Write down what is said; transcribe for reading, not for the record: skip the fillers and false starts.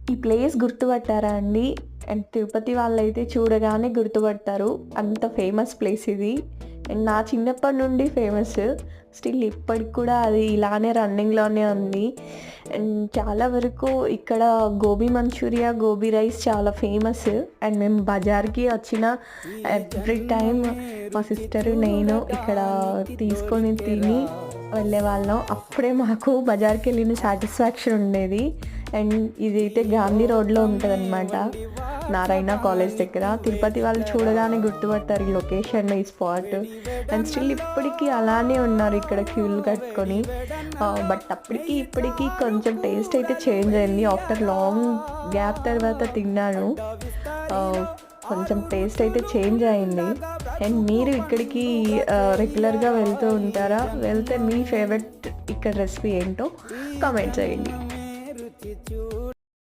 ఈ ప్లేస్ గుర్తుపట్టారా అండి? అండ్ తిరుపతి వాళ్ళైతే చూడగానే గుర్తుపడతారు. అంత ఫేమస్ ప్లేస్ ఇది. అండ్ నా చిన్నప్పటి నుండి ఫేమస్. స్టిల్ ఇప్పటికి కూడా అది ఇలానే రన్నింగ్‌లోనే ఉంది. అండ్ చాలా వరకు ఇక్కడ గోబీ మంచూరియా, గోబీ రైస్ చాలా ఫేమస్. అండ్ మేము బజార్‌కి వచ్చిన ఎవ్రీ టైమ్ మా సిస్టర్, నేను ఇక్కడ తీసుకొని తిని వెళ్ళేవాళ్ళం. అప్పుడే మాకు బజార్‌కెళ్ళిన సాటిస్ఫాక్షన్ ఉండేది. అండ్ ఇదైతే గాంధీ రోడ్‌లో ఉంటదనమాట. నారాయణ కాలేజ్ దగ్గర. తిరుపతి వాళ్ళు చూడగానే గుర్తుపడతారు ఈ లొకేషన్, ఈ స్పాట్. అండ్ స్టిల్ ఇప్పటికీ అలానే ఉన్నారు ఇక్కడ క్యూలు కట్టుకొని. బట్ అప్పటికి ఇప్పటికి కొంచెం టేస్ట్ అయితే చేంజ్ అయింది. ఆఫ్టర్ లాంగ్ గ్యాప్ తర్వాత తిన్నాను. కొంచెం టేస్ట్ అయితే చేంజ్ అయింది. అండ్ మీరు ఇక్కడికి రెగ్యులర్గా వెళ్తూ ఉంటారా? వెళ్తే మీ ఫేవరెట్ ఇక్కడ రెసిపీ ఏంటో కామెంట్ చేయండి.